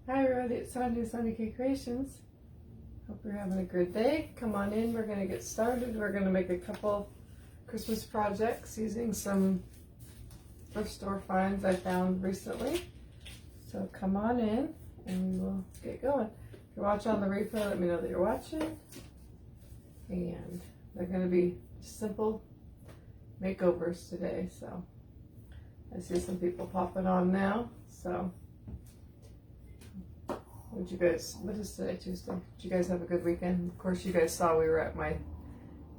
Hi everybody, it's Sandy K Creations. Hope you're having a good day. Come on in, we're going to get started. We're going to make a couple Christmas projects using some thrift store finds I found recently. So come on in and we will get going. If you're watching on the replay, let me know that you're watching. And they're going to be simple makeovers today. So I see some people popping on now. So what is today, Tuesday? Did you guys have a good weekend? Of course, you guys saw we were at my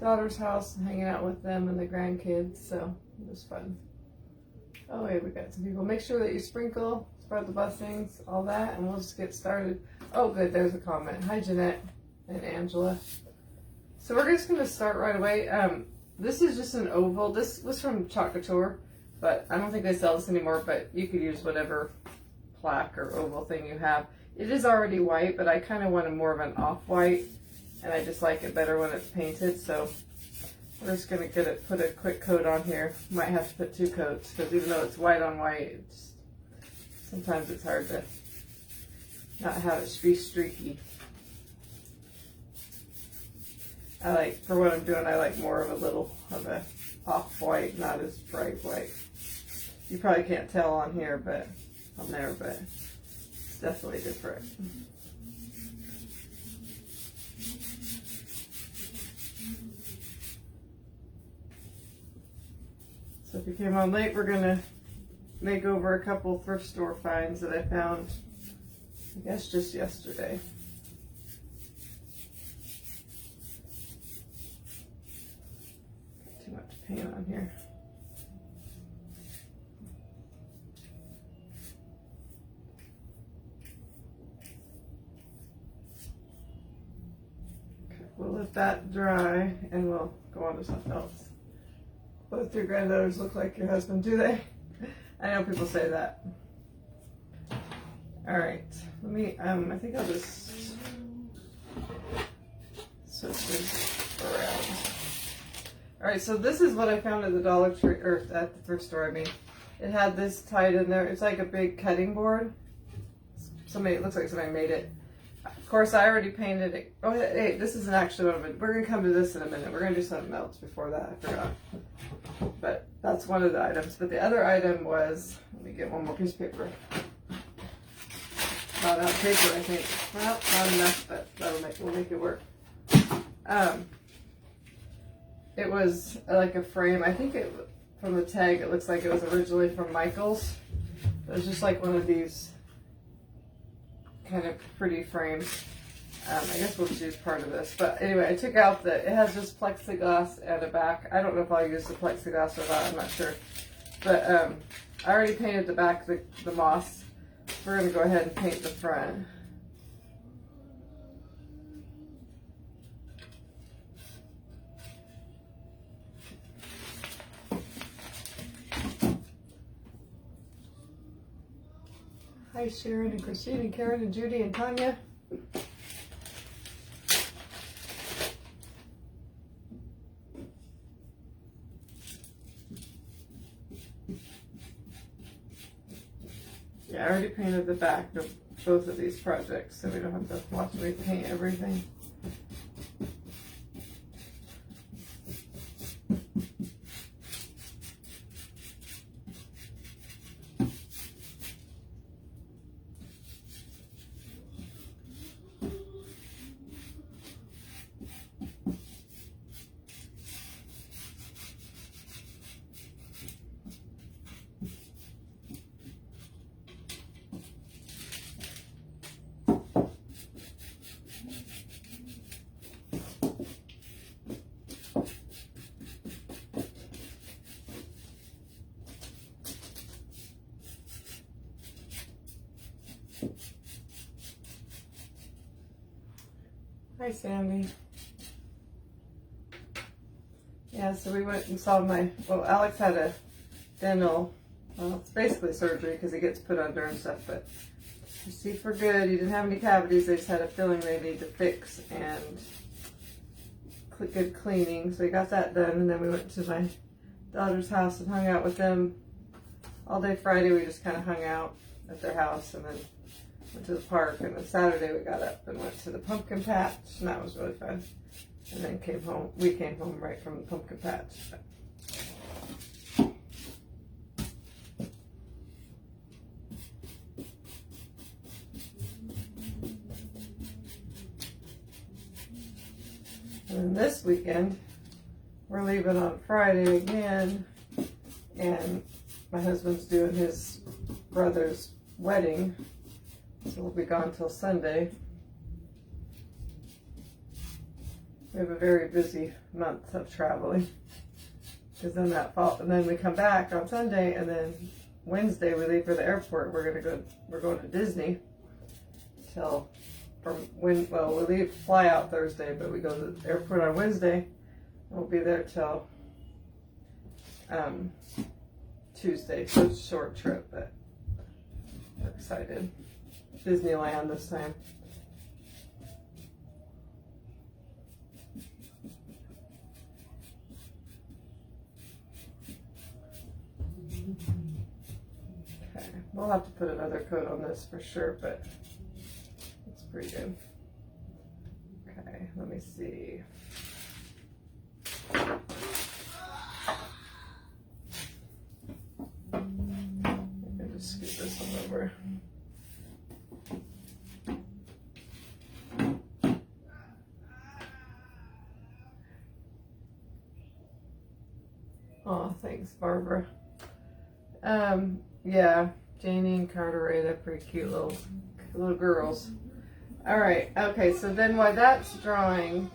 daughter's house hanging out with them and the grandkids, so it was fun. Oh, wait, we got some people. Make sure that you sprinkle, spread the blessings, all that, and we'll just get started. Oh, good, there's a comment. Hi, Jeanette and Angela. So we're just going to start right away. This is just an oval. This was from Chalk Couture, but I don't think they sell this anymore, but you could use whatever plaque or oval thing you have. It is already white, but I kind of wanted more of an off-white, and I just like it better when it's painted, so we're just going to put a quick coat on here. Might have to put 2 coats, because even though it's white on white, sometimes it's hard to not have it be streaky. For what I'm doing, I like more of a off-white, not as bright white. You probably can't tell on here, but on there, but definitely different. So if you came on late, we're going to make over a couple thrift store finds that I found, I guess, just yesterday. Got too much paint on here. We'll let that dry and we'll go on to something else. Both your granddaughters look like your husband, do they? I know people say that. All right, let me, I think I'll just switch this around. All right, so this is what I found at the Dollar Tree, or at the thrift store, I mean. It had this tied in there. It's like a big cutting board. It looks like somebody made it. Of course, I already painted it. Oh, hey, this isn't actually one of it. We're going to come to this in a minute. We're going to do something else before that. I forgot. But that's one of the items. But the other item was, let me get one more piece of paper. Not enough paper, I think. Well, not enough, but we'll make it work. It was like a frame. I think from the tag, it looks like it was originally from Michael's. It was just like one of these kind of pretty frames. I guess we'll just use part of this. But anyway, I took out it has just plexiglass at the back. I don't know if I'll use the plexiglass or not, I'm not sure. But I already painted the back, the moss. We're going to go ahead and paint the front. Hi Sharon and Christine and Karen and Judy and Tanya. Yeah, I already painted the back of both of these projects, so we don't have to watch me paint everything. Hi, Sandy. Yeah, so we went and saw Alex had a dental, it's basically surgery because he gets put under and stuff, but you see for good, he didn't have any cavities, they just had a filling they need to fix and good cleaning, so he got that done, and then we went to my daughter's house and hung out with them all day Friday. We just kind of hung out at their house, and then went to the park, and then Saturday we got up and went to the pumpkin patch, and that was really fun. And then came home. We came home right from the pumpkin patch. And then this weekend, we're leaving on Friday again, and my husband's doing his brother's wedding, so we'll be gone till Sunday. We have a very busy month of traveling, because then and then we come back on Sunday, and then Wednesday we leave for the airport. We're going to Disney till we fly out Thursday, but we go to the airport on Wednesday. We'll be there till Tuesday, so it's a short trip, but we're excited. Disneyland this time. Okay, we'll have to put another coat on this for sure, but it's pretty good. Okay, let me see. Just scoot this one over. Oh, thanks, Barbara. Yeah, Janie and Carterita, pretty cute little girls. All right, okay, so then while that's drawing,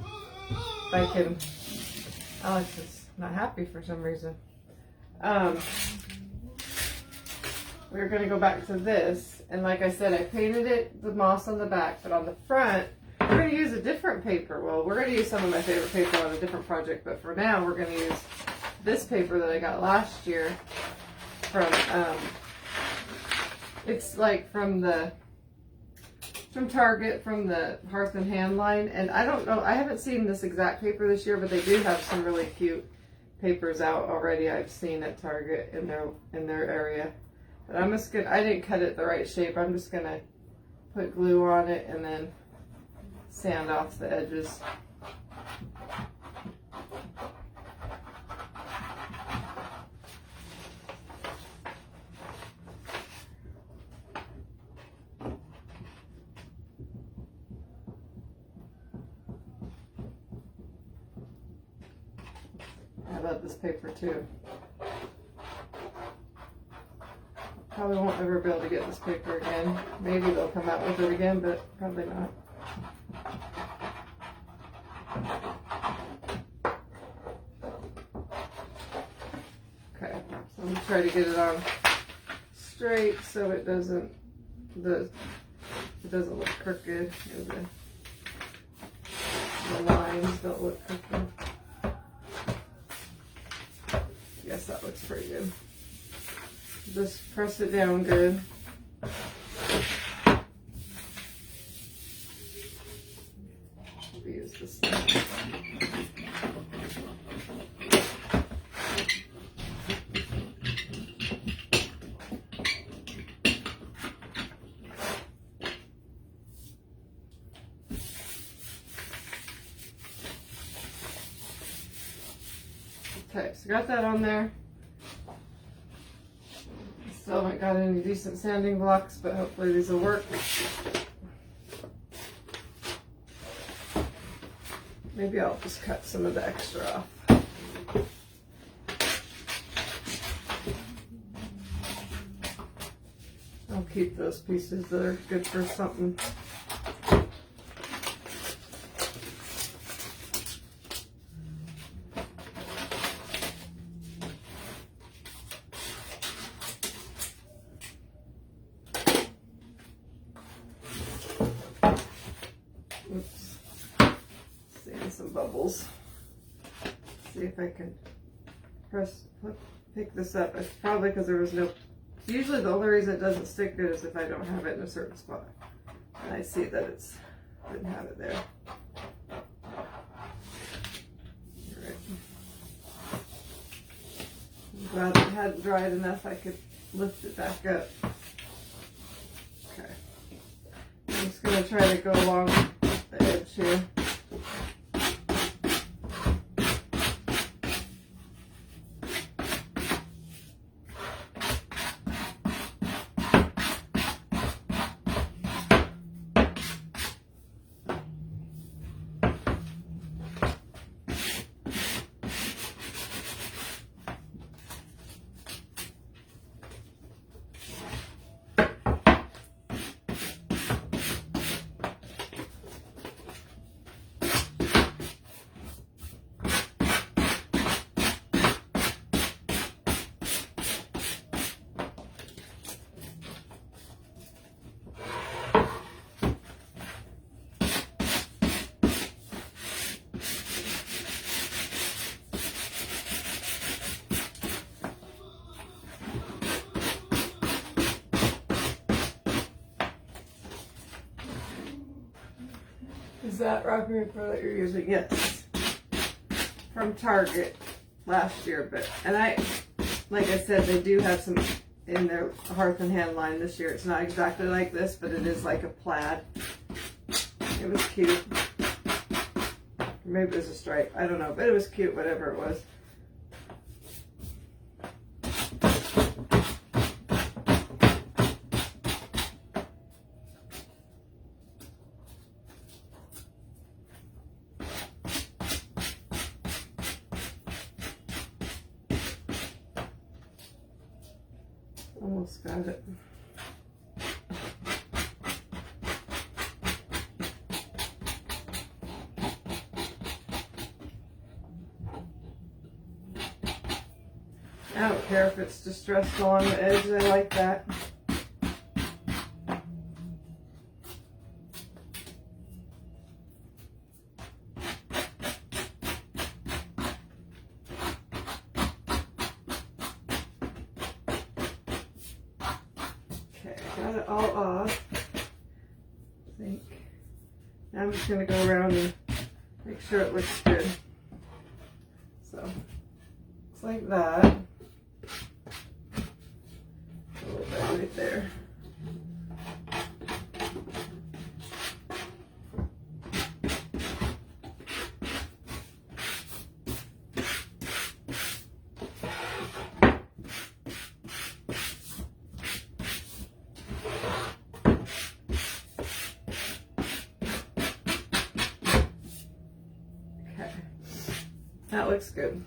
Alex is not happy for some reason. We're going to go back to this, and like I said, I painted the moss on the back, but on the front, we're going to use a different paper. Well, we're going to use some of my favorite paper on a different project, but for now, we're going to use this paper that I got last year from, it's like from Target, from the Hearth and Hand line, and I don't know, I haven't seen this exact paper this year, but they do have some really cute papers out already I've seen at Target in their area. But I'm just gonna, I didn't cut it the right shape. I'm just gonna put glue on it and then sand off the edges. I love this paper too. Probably won't ever be able to get this paper again. Maybe they'll come out with it again, but probably not. Okay, so I'm gonna try to get it on straight so it doesn't look crooked. The lines don't look crooked. Yes, that looks pretty good. Just press it down good. Use this thing. Okay, so got that on there. Still haven't got any decent sanding blocks, but hopefully these will work. Maybe I'll just cut some of the extra off. I'll keep those pieces that are good for something. Oops. Seeing some bubbles. See if I can pick this up. It's probably because there was no. Usually the only reason it doesn't stick good is if I don't have it in a certain spot. And I see that didn't have it there. Alright. I'm glad it hadn't dried enough I could lift it back up. Okay. just going to try to go along the edge here. Is that wrapping paper that you're using? Yes. From Target last year, and like I said, they do have some in their Hearth and Hand line this year. It's not exactly like this, but it is like a plaid. It was cute. Maybe it was a stripe. I don't know, but it was cute, whatever it was. Almost got it. I don't care if it's distressed along the edge, I like that. Got it all off, I think. Now I'm just going to go around and make sure it looks good. So, looks like that. A little bit right there. That looks good.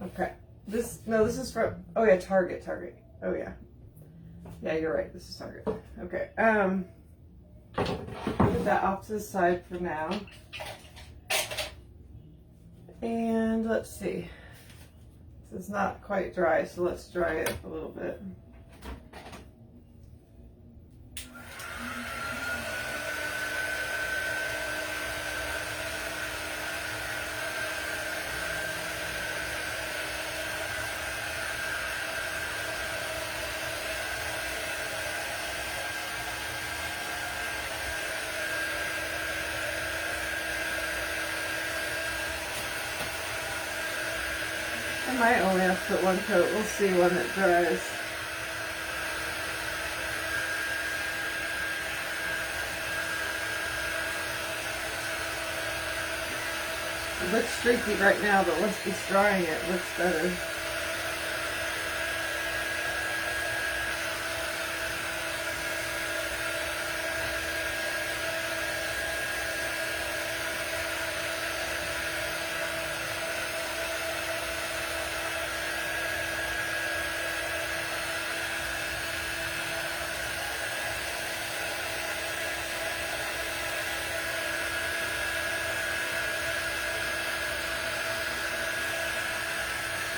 Okay. This is from, oh yeah, Target. Oh yeah. Yeah, you're right. This is Target. Okay. Put that off to the side for now. And let's see. This is not quite dry, so let's dry it a little bit. I might only have to put one coat. We'll see when it dries. It looks streaky right now, but once it's drying, it looks better.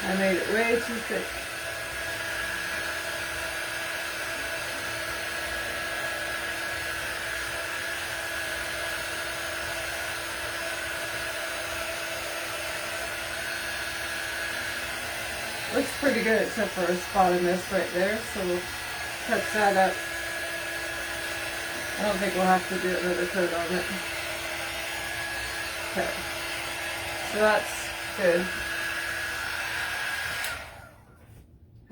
I made it way too thick. Looks pretty good except for a spot of mist right there, so we'll touch that up. I don't think we'll have to do another coat on it. Okay, so that's good.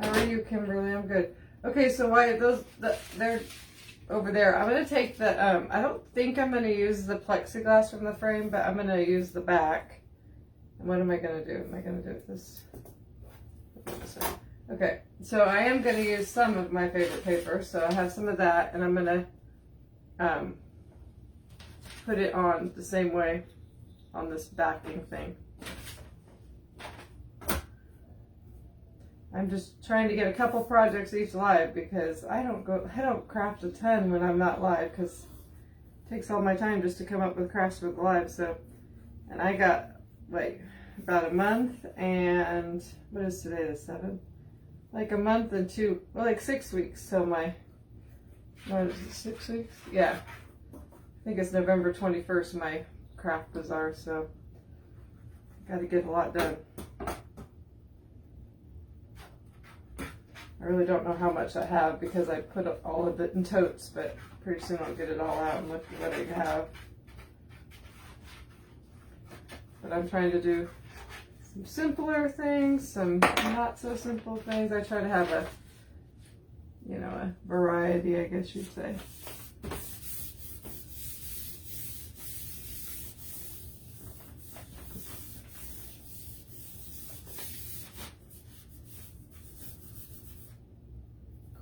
How are you, Kimberly? I'm good. Okay, so why they're over there. I'm gonna take the I don't think I'm gonna use the plexiglass from the frame, but I'm gonna use the back. And what am I gonna do? Am I gonna do it this way? Okay, so I am gonna use some of my favorite paper. So I have some of that, and I'm gonna put it on the same way on this backing thing. I'm just trying to get a couple projects each live because I don't craft a ton when I'm not live because it takes all my time just to come up with crafts for the live. So, and I got like about a month and what is today, the 7th? Like a month and like 6 weeks. So what is it, 6 weeks? Yeah. I think it's November 21st, my craft bazaar. So got to get a lot done. I really don't know how much I have because I put all of it in totes, but pretty soon I'll get it all out and look at what I have. But I'm trying to do some simpler things, some not so simple things. I try to have a variety, I guess you'd say.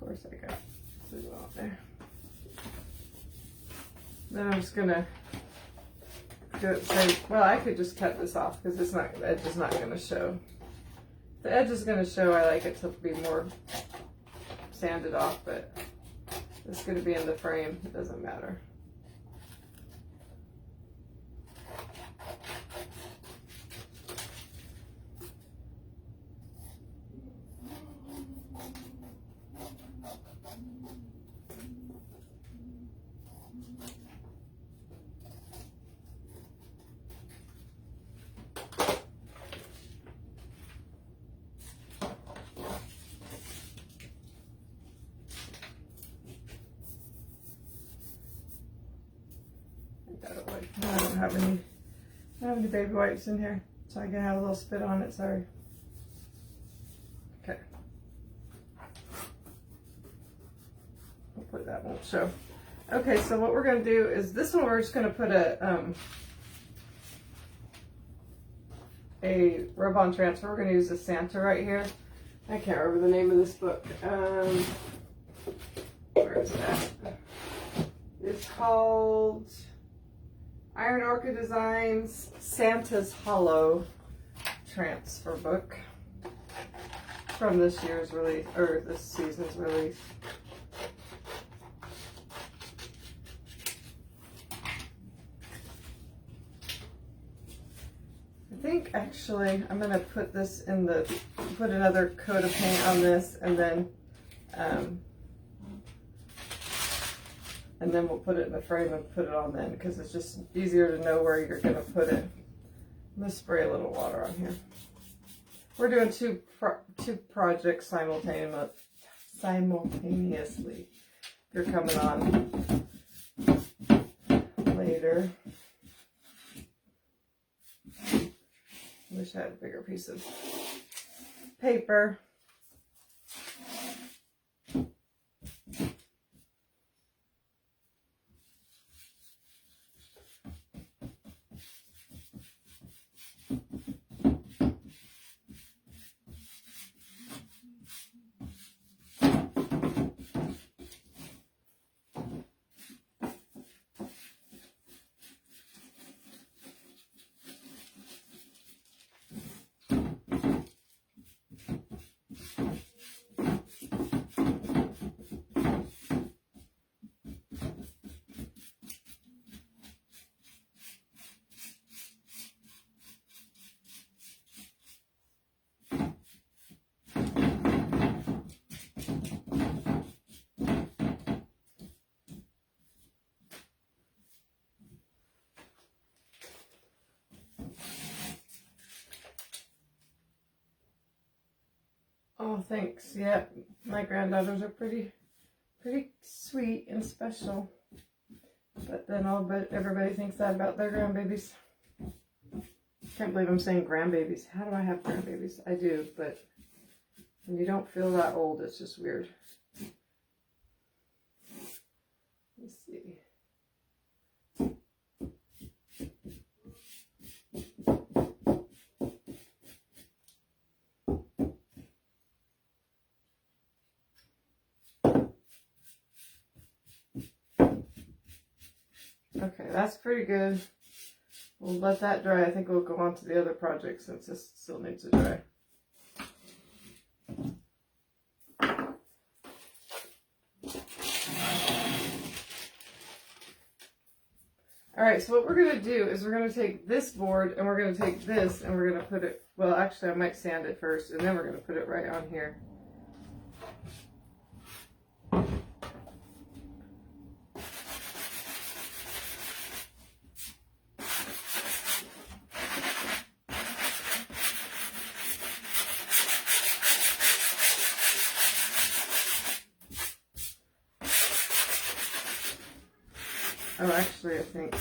Of course I got glue out there. Then I'm just gonna do it so, well, I could just cut this off because the edge is not gonna show. The edge is gonna show. I like it to be more sanded off, but it's gonna be in the frame. It doesn't matter. I don't have any baby wipes in here, so I can have a little spit on it. Sorry. Okay. Hopefully that won't show. Okay, so what we're going to do is this one we're just going to put a rub-on transfer. We're going to use the Santa right here. I can't remember the name of this book. Where is that? It's called Iron Orchid Designs Santa's Hollow Transfer Book from this year's release, or this season's release. I think actually I'm gonna put this in put another coat of paint on this, and then we'll put it in the frame and put it on then, because it's just easier to know where you're gonna put it. I'm gonna spray a little water on here. We're doing two projects simultaneously. You're coming on later. Wish I had a bigger piece of paper. Oh, thanks. Yeah, my granddaughters are pretty sweet and special. But then everybody thinks that about their grandbabies. Can't believe I'm saying grandbabies. How do I have grandbabies? I do, but when you don't feel that old, it's just weird. Let's see. Okay, that's pretty good. We'll let that dry. I think we'll go on to the other project since this still needs to dry. Alright, so what we're going to do is we're going to take this board and we're going to take this and we're going to put it, well actually I might sand it first and then we're going to put it right on here. Oh, actually, I think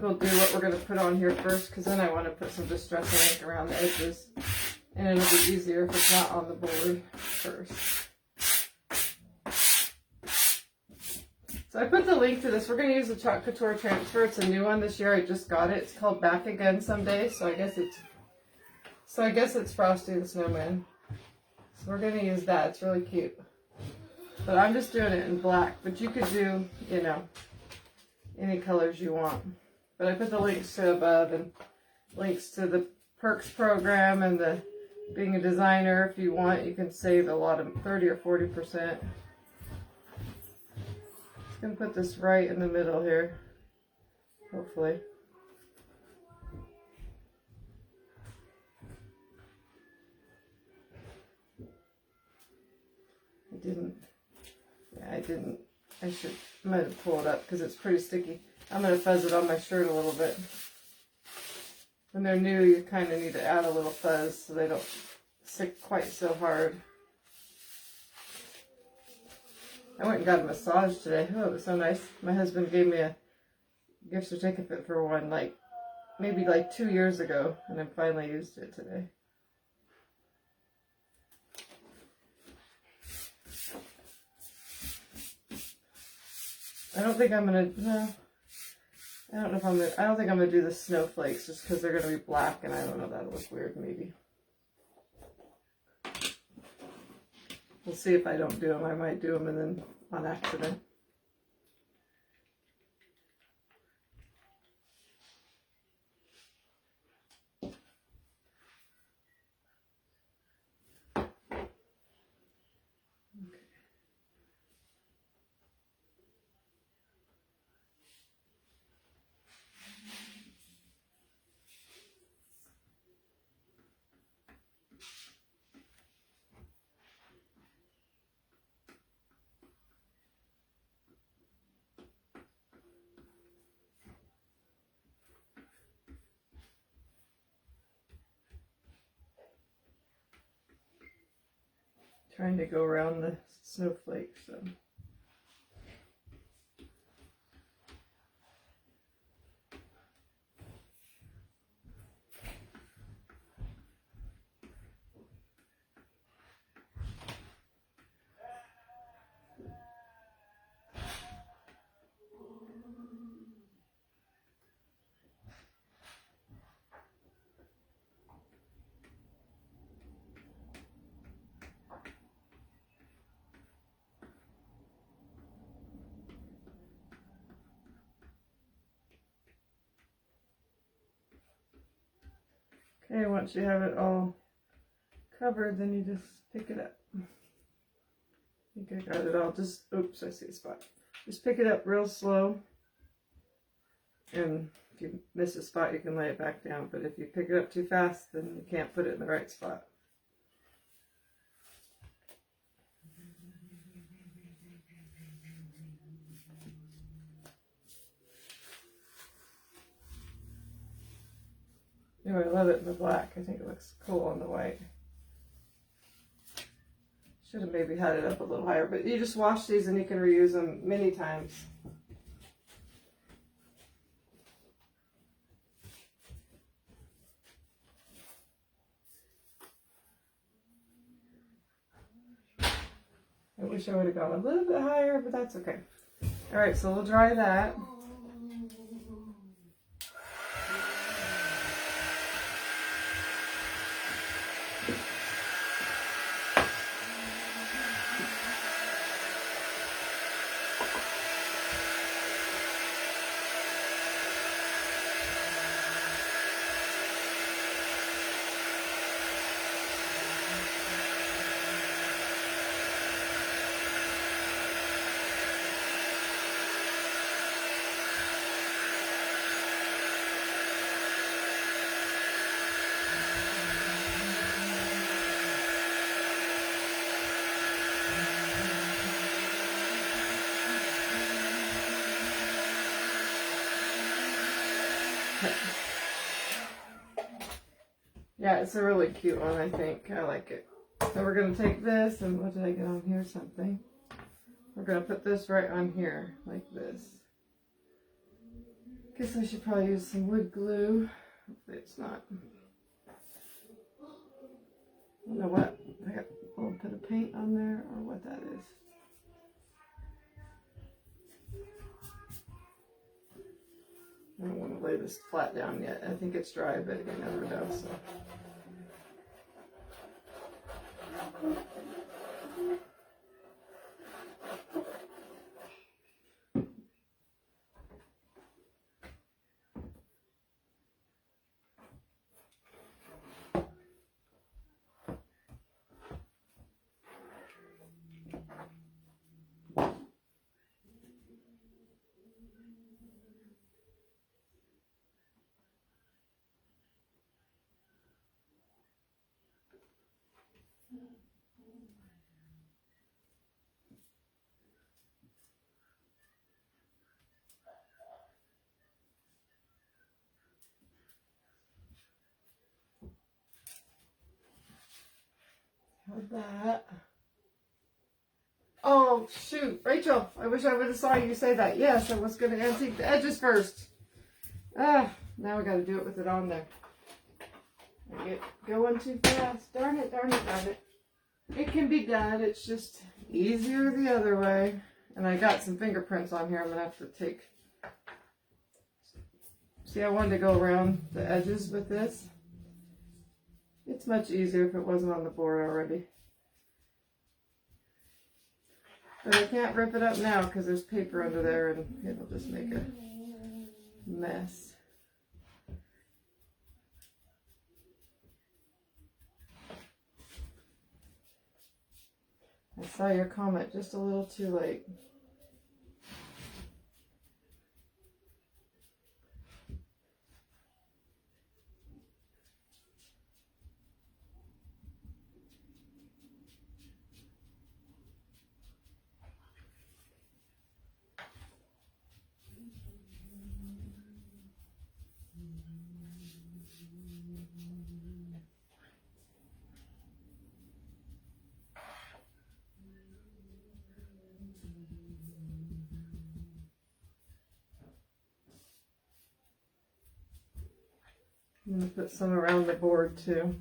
we'll do what we're going to put on here first because then I want to put some distressing ink around the edges. And it'll be easier if it's not on the board first. So I put the link to this. We're going to use the Chalk Couture Transfer. It's a new one this year. I just got it. It's called Back Again Someday. So I guess it's Frosty the Snowman. So we're going to use that. It's really cute. But I'm just doing it in black. But you could do, you know, any colors you want. But I put the links to above and links to the Perks program and the being a designer. If you want, you can save a lot of 30 or 40%. Just gonna put this right in the middle here, hopefully. I might have pulled it up because it's pretty sticky. I'm going to fuzz it on my shirt a little bit. When they're new, you kind of need to add a little fuzz so they don't stick quite so hard. I went and got a massage today. Oh, it was so nice. My husband gave me a gift certificate for one, maybe 2 years ago, and I finally used it today. I don't think I'm gonna. No, I don't know if I'm gonna. I don't think I'm gonna do the snowflakes just because they're gonna be black, and I don't know. That'll look weird, maybe. We'll see if I don't do them. I might do them and then on accident. Trying to go around the snowflake, so. Okay, once you have it all covered, then you just pick it up. I think I got it all. Just, oops, I see a spot. Just pick it up real slow. And if you miss a spot, you can lay it back down. But if you pick it up too fast, then you can't put it in the right spot. Anyway, I love it in the black. I think it looks cool on the white. Should have maybe had it up a little higher, but you just wash these and you can reuse them many times. I wish I would have gone a little bit higher, but that's okay. All right, so we'll dry that. Yeah, it's a really cute one, I think. I like it. So we're going to take this, and what did I get on here? Something. We're going to put this right on here, like this. Guess I should probably use some wood glue. Hopefully it's not. I don't know what. I got a little bit of paint on there, or what that is. I don't want to lay this flat down yet. I think it's dry, but you never know, so. How'd that? Oh, shoot. Rachel, I wish I would have saw you say that. Yes, I was going to antique the edges first. Ah, now we got to do it with it on there. I get going too fast. Darn it, darn it, darn it. It can be done. It's just easier the other way. And I got some fingerprints on here I'm going to have to take. See, I wanted to go around the edges with this. It's much easier if it wasn't on the board already. But I can't rip it up now because there's paper under there and it'll just make a mess. I saw your comment just a little too late. I'm going to put some around the board too,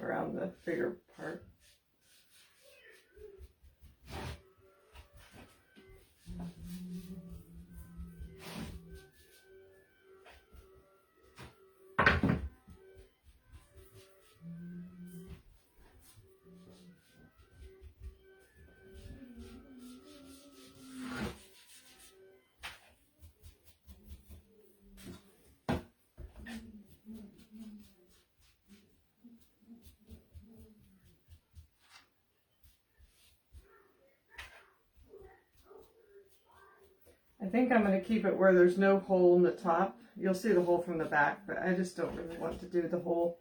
around the bigger part. I think I'm going to keep it where there's no hole in the top. You'll see the hole from the back, but I just don't really want to do the hole.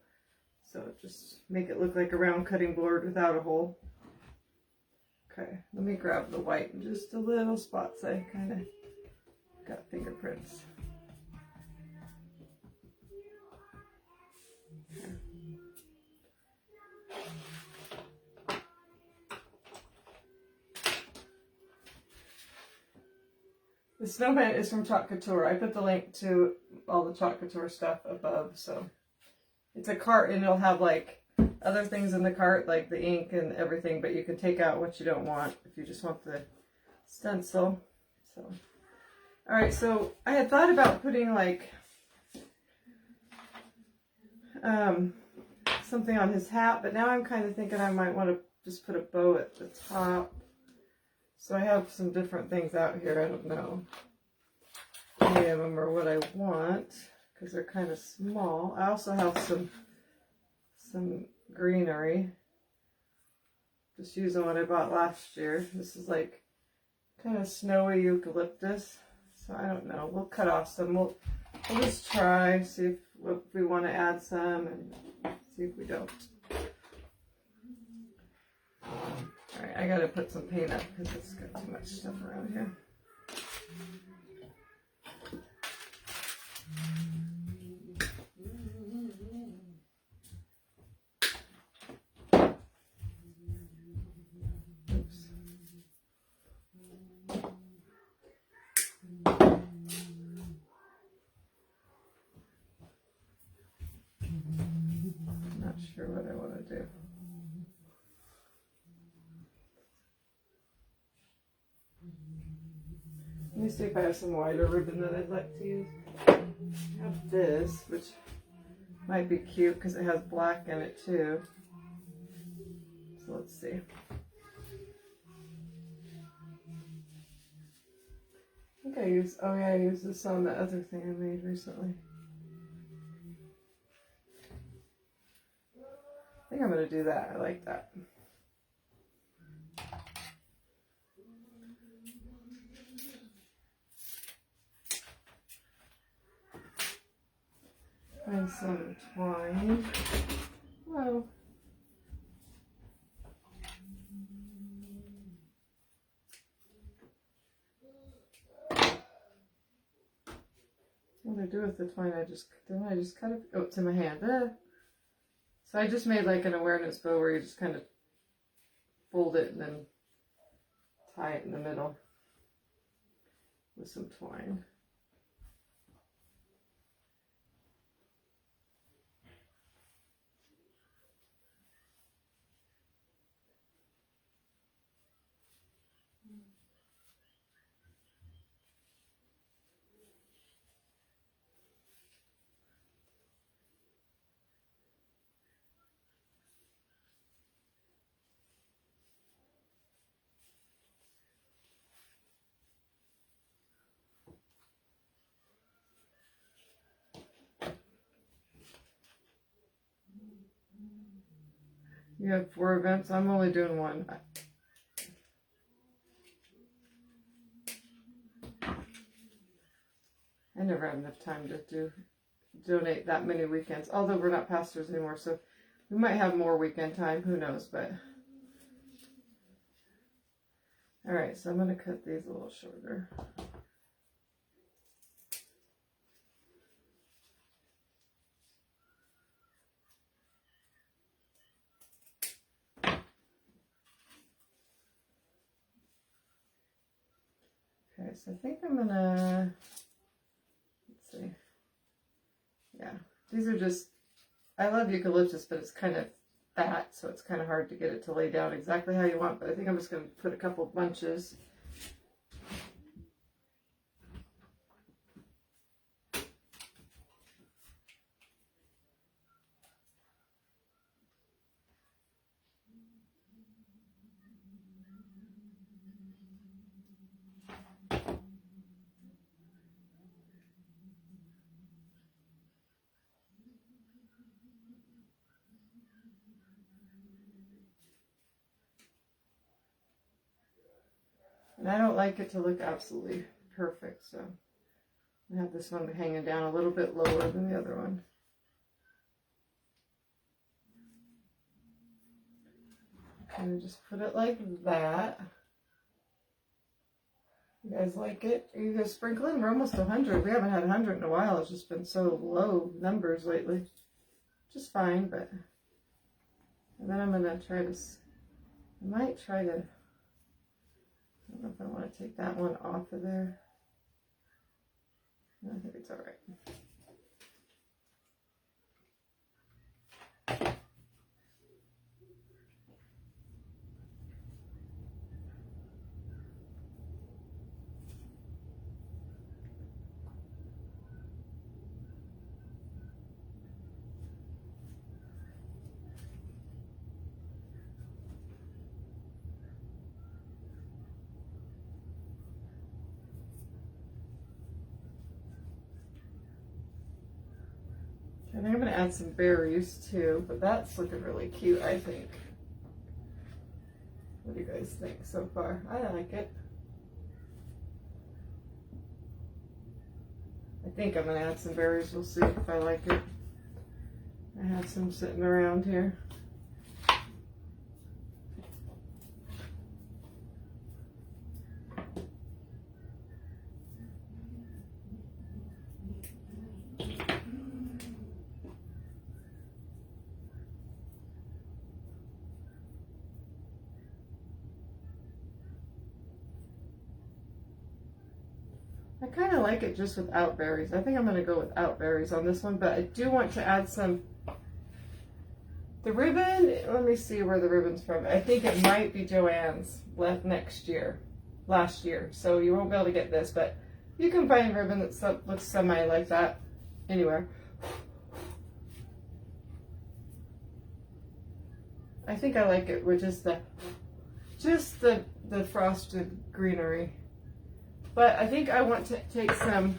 So just make it look like a round cutting board without a hole. Okay, let me grab the white in just a little spots. I kind of got fingerprints. Okay. The snowman is from Chalk Couture. I put the link to all the Chalk Couture stuff above, so it's a cart and it'll have like other things in the cart, like the ink and everything, but you can take out what you don't want if you just want the stencil. So, all right, so I had thought about putting like something on his hat, but now I'm kind of thinking I might want to just put a bow at the top. So I have some different things out here. I don't know if any of them are what I want because they're kind of small. I also have some greenery. Just using what I bought last year. This is like kind of snowy eucalyptus. So I don't know. We'll cut off some. We'll just try, see if we want to add some and see if we don't. Alright, I gotta put some paint up because it's got too much stuff around here. Oops. Not sure what I want to do. Let me see if I have some wider ribbon that I'd like to use. I have this, which might be cute because it has black in it too. So let's see. I think I used, oh yeah, I used this on the other thing I made recently. I think I'm going to do that. I like that. Find some twine. Whoa. What did I do with the twine? Didn't I just cut it? Oh, it's in my hand. So I just made like an awareness bow where you just kind of fold it and then tie it in the middle with some twine. You have 4 events. I'm only doing 1. I never have enough time to donate that many weekends. Although we're not pastors anymore, so we might have more weekend time. Who knows? But all right, so I'm going to cut these a little shorter. Okay, so I think I'm gonna, let's see, yeah, these are just, I love eucalyptus, but it's kind of fat, so it's kind of hard to get it to lay down exactly how you want, but I think I'm just going to put a couple bunches. And I don't like it to look absolutely perfect, so I have this one hanging down a little bit lower than the other one. And just put it like that. You guys like it? Are you guys sprinkling? We're almost 100. We haven't had 100 in a while. It's just been so low numbers lately. Just fine, but... And then I'm going to try to... I might try to... I don't know if I want to take that one off of there. I think it's all right. And I'm going to add some berries too, but that's looking really cute, I think. What do you guys think so far? I like it. I think I'm going to add some berries. We'll see if I like it. I have some sitting around here. I kind of like it just without berries. I think I'm going to go without berries on this one, but I do want to add some. The ribbon, let me see where the ribbon's from. I think it might be Joann's left last year. So you won't be able to get this, but you can find ribbon that looks semi like that anywhere. I think I like it with just the frosted greenery. But I think I want to take some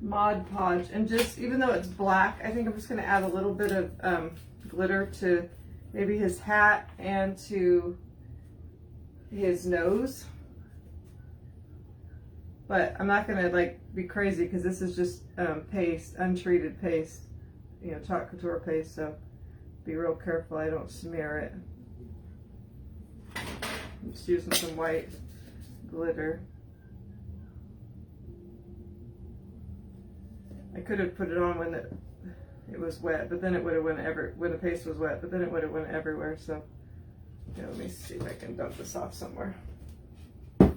Mod Podge and just, even though it's black, I think I'm just going to add a little bit of glitter to maybe his hat and to his nose. But I'm not going to like be crazy because this is just paste, untreated paste, you know, chalk couture paste, so be real careful I don't smear it. I'm just using some white glitter. I could have put it on when it was wet, but then it would have went when the paste was wet, but then it would have went everywhere. So yeah, let me see if I can dump this off somewhere. Oh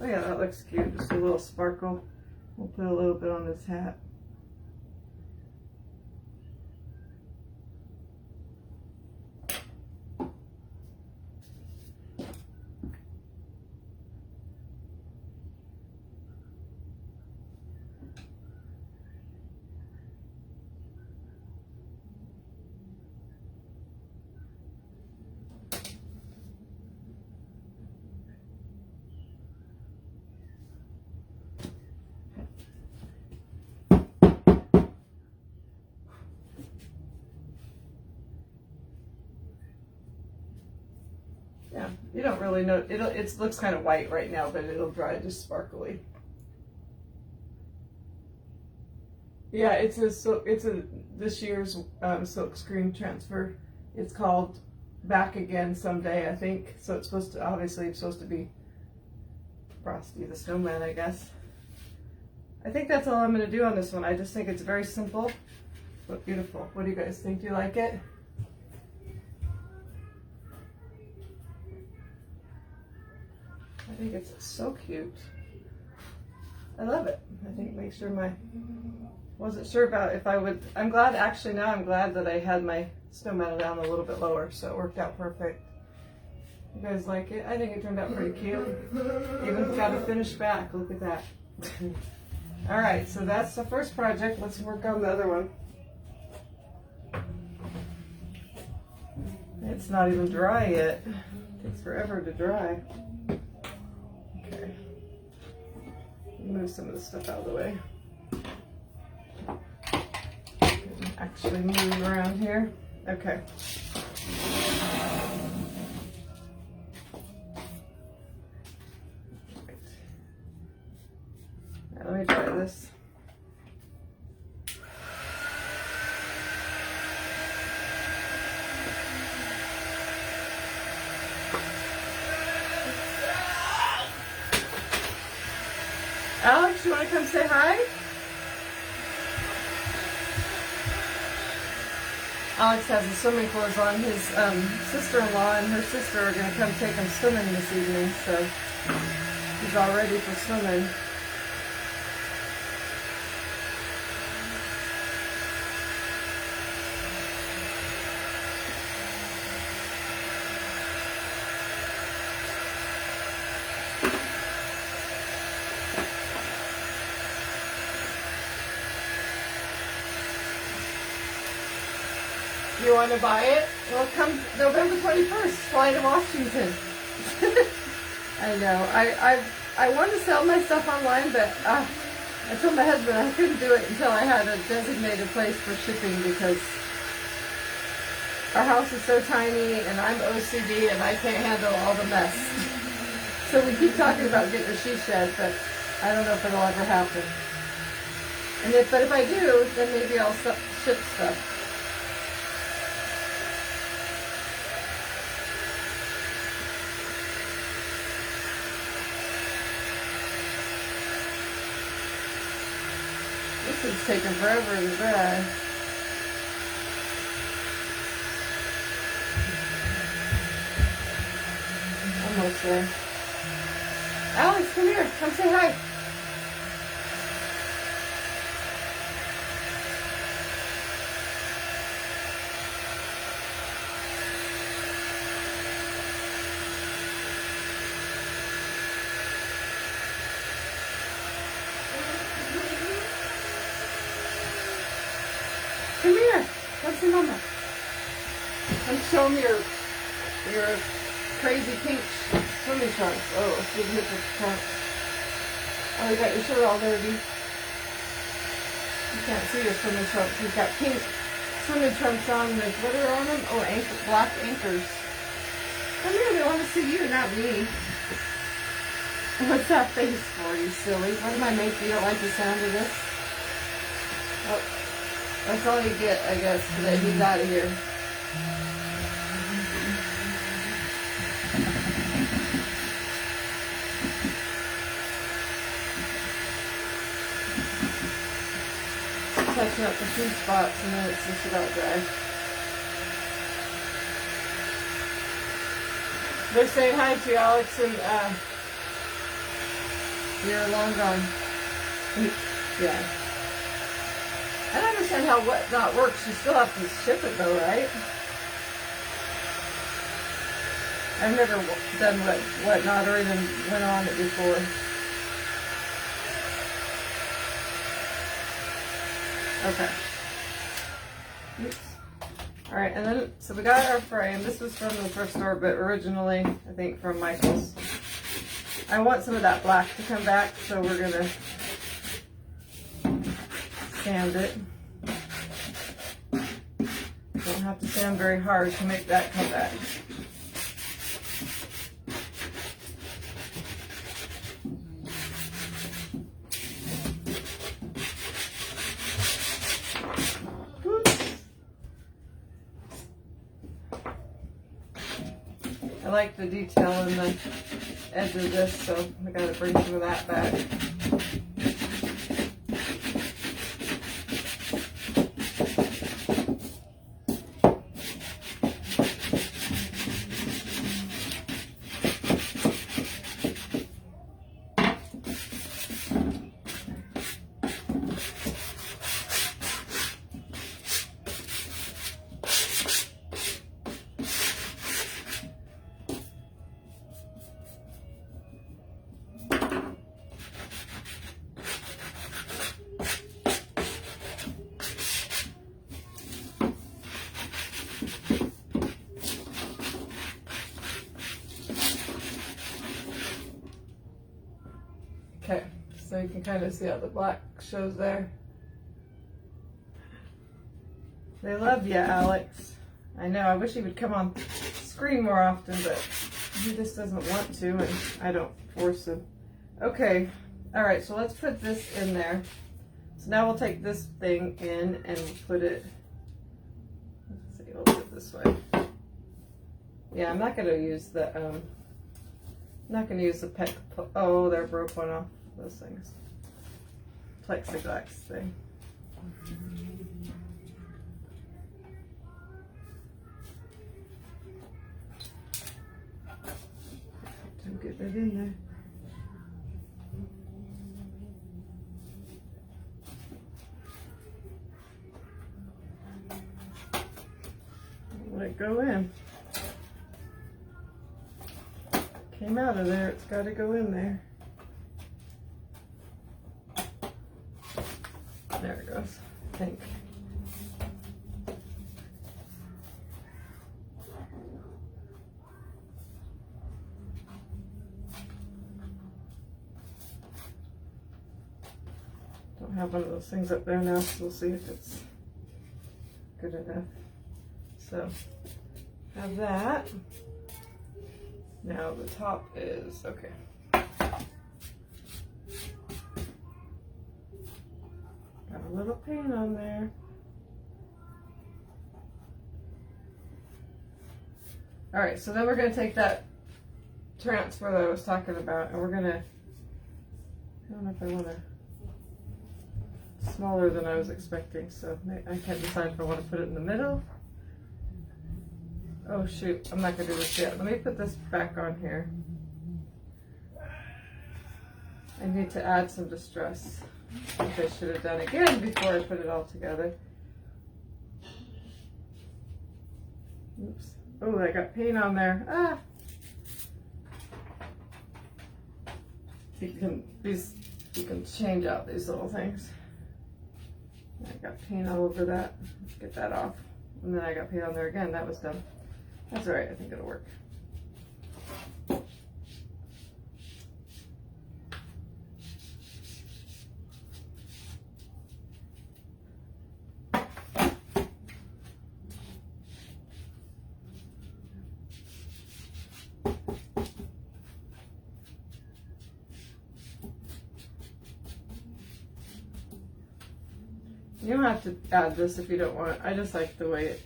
yeah, that looks cute. Just a little sparkle. We'll put a little bit on this hat. Yeah, you don't really know. It looks kind of white right now, but it'll dry just sparkly. Yeah, it's this year's silk screen transfer. It's called Back Again Someday, I think. So it's supposed to, obviously it's supposed to be Frosty the Snowman, I guess. I think that's all I'm going to do on this one. I just think it's very simple, but beautiful. What do you guys think? Do you like it? I think it's so cute. I love it. I think make sure wasn't sure about if I would, I'm glad actually now I'm glad that I had my snowman down a little bit lower, so it worked out perfect. You guys like it? I think it turned out pretty cute. Even got a finished back, look at that. Alright, so that's the first project. Let's work on the other one. It's not even dry yet. It takes forever to dry. Okay. Move some of the stuff out of the way. Actually move around here. Okay. Now let me try this. Alex, you want to come say hi? Alex has his swimming clothes on. His sister-in-law and her sister are going to come take him swimming this evening, so he's all ready for swimming. You want to buy it? Well, come November 21st, fly to Washington. I know. I want to sell my stuff online, but I told my husband I couldn't do it until I had a designated place for shipping because our house is so tiny and I'm OCD and I can't handle all the mess. So we keep talking about getting a she shed, but I don't know if it'll ever happen. But if I do, then maybe I'll ship stuff. This is taking forever to dry. Almost there. Alex, come here. Come say hi. Come here. Come see Mama. Come show me your crazy pink swimming trunks. Oh, let's see the trunks. Oh, you got your shirt all dirty. You can't see your swimming trunks. You've got pink swimming trunks on with glitter on them. Oh, black anchors. Come here, they want to see you, not me. What's that face for, you silly? What am I making? You don't like the sound of this? Oh, that's all you get, I guess, today. He's out of here. Touching up the few spots and then it's just about dry. They're saying hi to you, Alex, and you're long gone. Yeah. I don't understand how Whatnot works. You still have to ship it though, right? I've never done Whatnot or even went on it before. Okay. Oops. Alright, and then, so we got our frame. This was from the thrift store, but originally, I think, from Michael's. I want some of that black to come back, so we're going to sand it. Don't have to sand very hard to make that come back. I like the detail in the edge of this, so I gotta bring some of that back. Okay, so you can kind of see how the black shows there. They love you, Alex. I know, I wish he would come on screen more often, but he just doesn't want to, and I don't force him. Okay, all right, so let's put this in there. So now we'll take this thing in and put it, let's see, we'll put it this way. Yeah, I'm not gonna use the, pet, oh, there, broke one off, those things. Plexiglass thing. Don't get that in there. Let it go in. Came out of there, it's got to go in there. There it goes, I think. have one of those things up there now, so we'll see if it's good enough. So have that. Now the top is okay. Got a little paint on there. All right, so then we're gonna take that transfer that I was talking about, and we're gonna, I don't know if I want to, smaller than I was expecting, so I can't decide if I want to put it in the middle. Oh shoot, I'm not gonna do this yet. Let me put this back on here. I need to add some distress, which I should have done again before I put it all together. Oops. Oh, I got paint on there. Ah! You can change out these little things. I got paint all over that. Let's get that off. And then I got paint on there again. That was dumb. That's all right. I think it'll work. You don't have to add this if you don't want. I just like the way it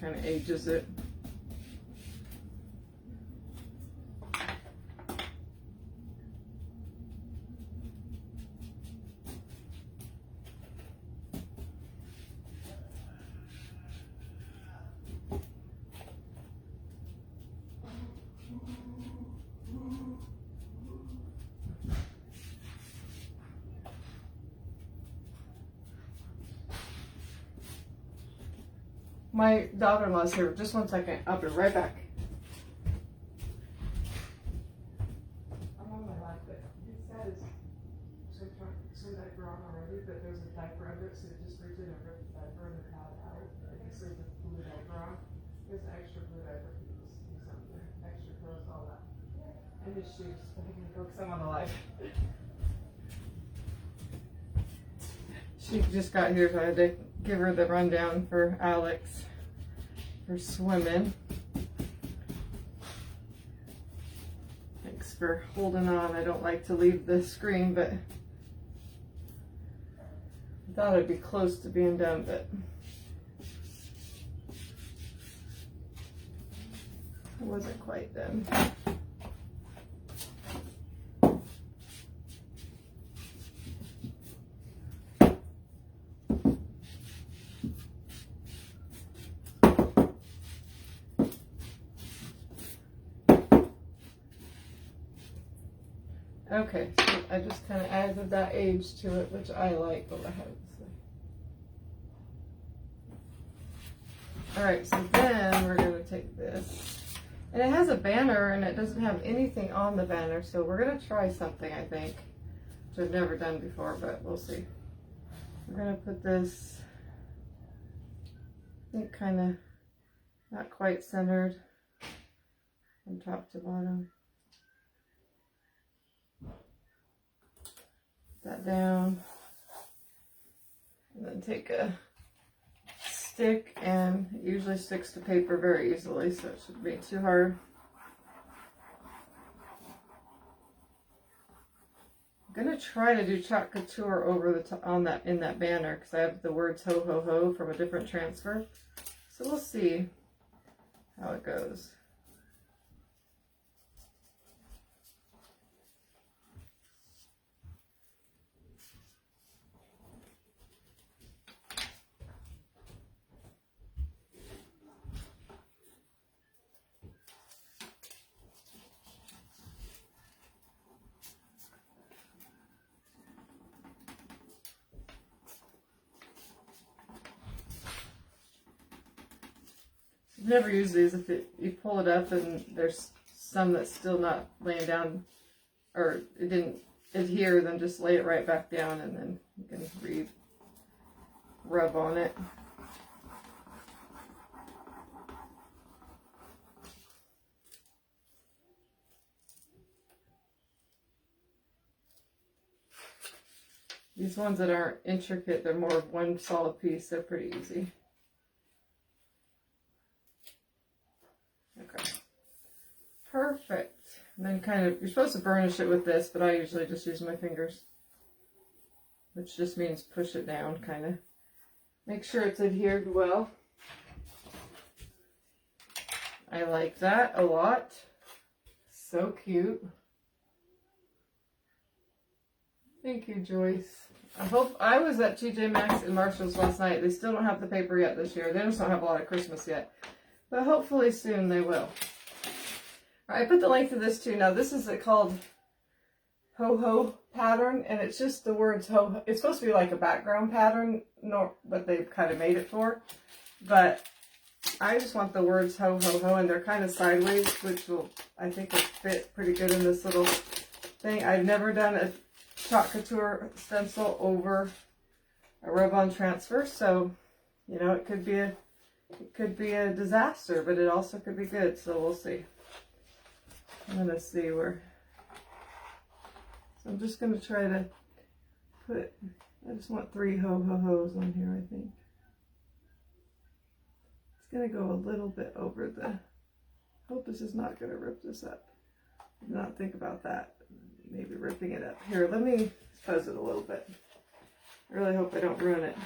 kind of ages it. My daughter-in-law's here. Just one second. I'll be right back. I'm on my lap, but it says some diaper on already, but there's a diaper under it, so you just reach in and rip the diaper and then add it out. If you leave the blue diaper on, there's an extra blue diaper for you to use on there. Extra clothes, all that. And his shoes. But I can go because I'm on the live. She just got here, so I had to give her the rundown for Alex for swimming. Thanks for holding on. I don't like to leave the screen, but I thought it'd be close to being done, but it wasn't quite done. Okay, so I just kind of added that age to it, which I like. Oh, I have it. All right, so then we're going to take this. And it has a banner, and it doesn't have anything on the banner, so we're going to try something, I think, which I've never done before, but we'll see. We're going to put this, I think, kind of not quite centered from top to bottom. That down, and then take a stick, and it usually sticks to paper very easily, so it shouldn't be too hard. I'm gonna try to do chalk couture over the top on that in that banner because I have the words ho ho ho from a different transfer, so we'll see how it goes. Never use these. If you pull it up and there's some that's still not laying down or it didn't adhere, then just lay it right back down and then you can rub on it. These ones that aren't intricate, they're more of one solid piece. They're pretty easy. Okay. Perfect. And then kind of, you're supposed to burnish it with this, but I usually just use my fingers. Which just means push it down, kind of. Make sure it's adhered well. I like that a lot. So cute. Thank you, Joyce. I was at TJ Maxx and Marshall's last night. They still don't have the paper yet this year. They just don't have a lot of Christmas yet. But hopefully soon they will. All right, I put the length of this too. Now this is called ho-ho pattern, and it's just the words ho-ho. It's supposed to be like a background pattern, but they've kind of made it for. But I just want the words ho-ho-ho, and they're kind of sideways, which will, I think, will fit pretty good in this little thing. I've never done a Chalk Couture stencil over a rub-on transfer, so you know it could be a disaster, but it also could be good. So we'll see. I'm gonna see where. So I'm just gonna try to put. I just want 3 ho-ho-hos on here. I think it's gonna go a little bit over the. Hope this is not gonna rip this up. Did not think about that. Maybe ripping it up. Here, let me fuzz it a little bit. I really hope I don't ruin it.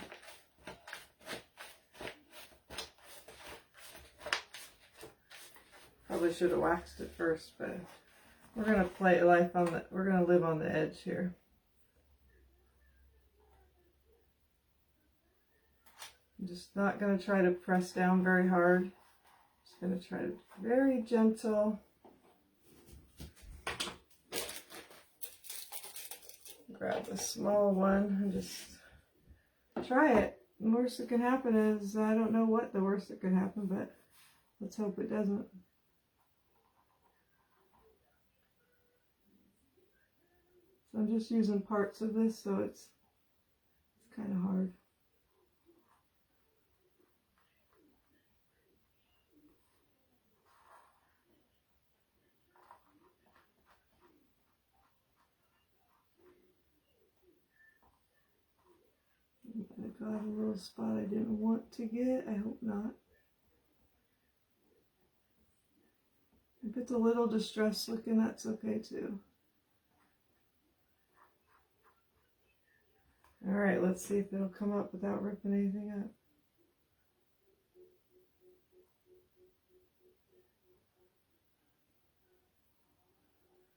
Probably should have waxed it first, but we're gonna we're gonna live on the edge here. I'm just not gonna try to press down very hard. Just gonna try to very gentle. Grab the small one and just try it. The worst that can happen is, I don't know what the worst that could happen, but let's hope it doesn't. So I'm just using parts of this, so it's kind of hard. I got a little spot I didn't want to get. I hope not. If it's a little distressed looking, that's okay too. Alright, let's see if it'll come up without ripping anything up.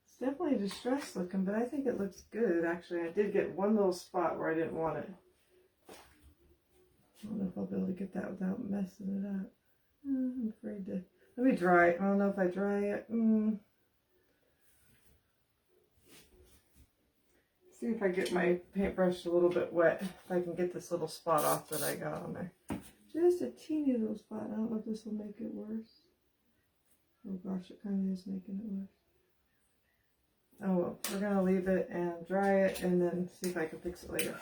It's definitely distressed looking, but I think it looks good actually. I did get one little spot where I didn't want it. I don't know if I'll be able to get that without messing it up. I'm afraid to. Let me dry it. I don't know if I dry it. See if I get my paintbrush a little bit wet. If I can get this little spot off that I got on there. Just a teeny little spot. I don't know if this will make it worse. Oh gosh, it kind of is making it worse. Oh well, we're going to leave it and dry it and then see if I can fix it later.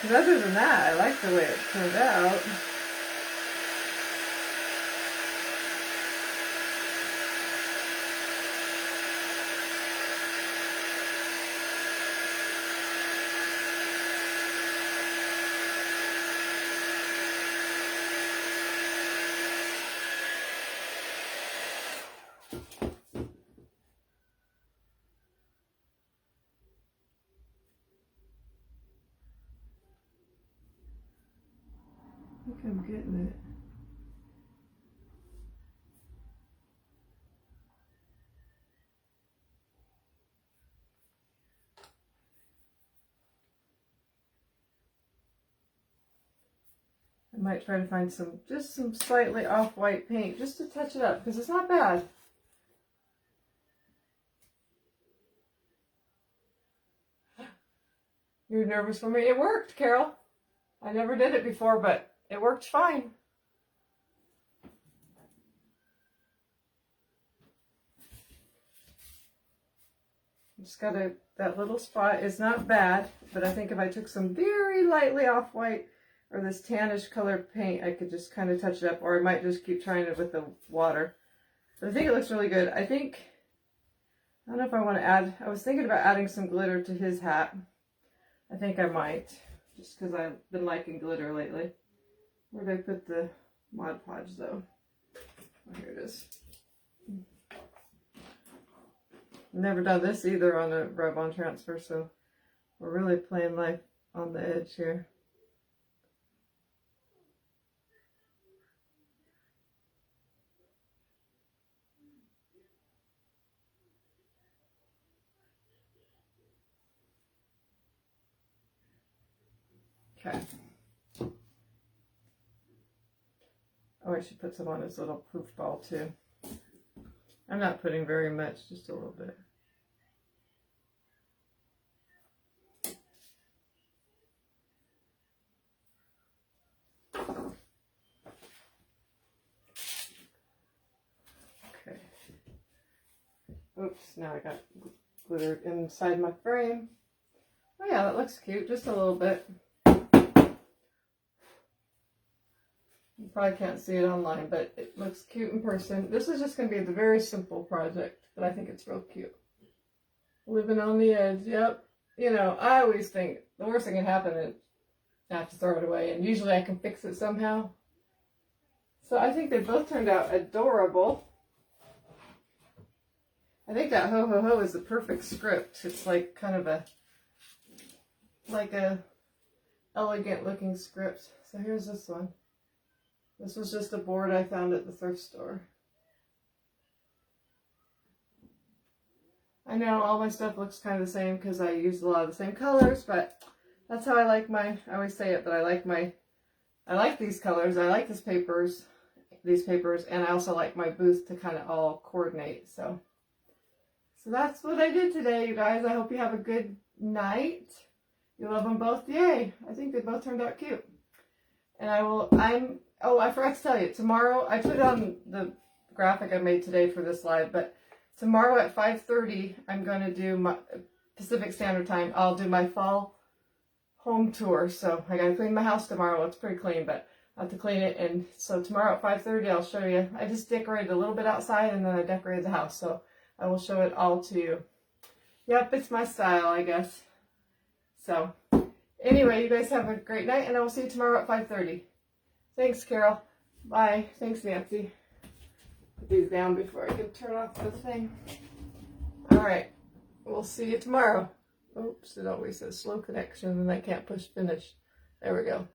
Because other than that, I like the way it turned out. I think I'm getting it. I might try to find just some slightly off-white paint just to touch it up because it's not bad. You're nervous for me? It worked, Carol. I never did it before, but it worked fine. Just got that little spot is not bad, but I think if I took some very lightly off-white or this tannish colored paint, I could just kind of touch it up, or I might just keep trying it with the water. But I think it looks really good. I don't know if I want to add, I was thinking about adding some glitter to his hat. I think I might, just because I've been liking glitter lately. Where did I put the Mod Podge though? Oh, here it is. Never done this either on a rub-on transfer, so we're really playing life on the edge here. Okay. Oh, I should put some on his little poof ball too. I'm not putting very much, just a little bit. Okay. Oops, now I got glitter inside my frame. Oh yeah, that looks cute, just a little bit. You probably can't see it online, but it looks cute in person. This is just going to be the very simple project, but I think it's real cute. Living on the edge, yep. You know, I always think the worst thing can happen is I have to throw it away, and usually I can fix it somehow. So I think they both turned out adorable. I think that Ho Ho Ho is the perfect script. It's like kind of a elegant looking script. So here's this one. This was just a board I found at the thrift store. I know all my stuff looks kind of the same because I use a lot of the same colors, but that's how I like I always say it, but I like these colors, I like these papers, and I also like my booth to kind of all coordinate. So that's what I did today, you guys. I hope you have a good night. You love them both, yay! I think they both turned out cute. And oh, I forgot to tell you, tomorrow, I put it on the graphic I made today for this live, but tomorrow at 5:30, I'm going to do my Pacific Standard Time. I'll do my fall home tour. So I got to clean my house tomorrow. It's pretty clean, but I have to clean it. And so tomorrow at 5:30, I'll show you. I just decorated a little bit outside, and then I decorated the house. So I will show it all to you. Yep, it's my style, I guess. So anyway, you guys have a great night, and I will see you tomorrow at 5:30. Thanks, Carol. Bye. Thanks, Nancy. Put these down before I can turn off the thing. All right. We'll see you tomorrow. Oops, it always says slow connection and I can't push finish. There we go.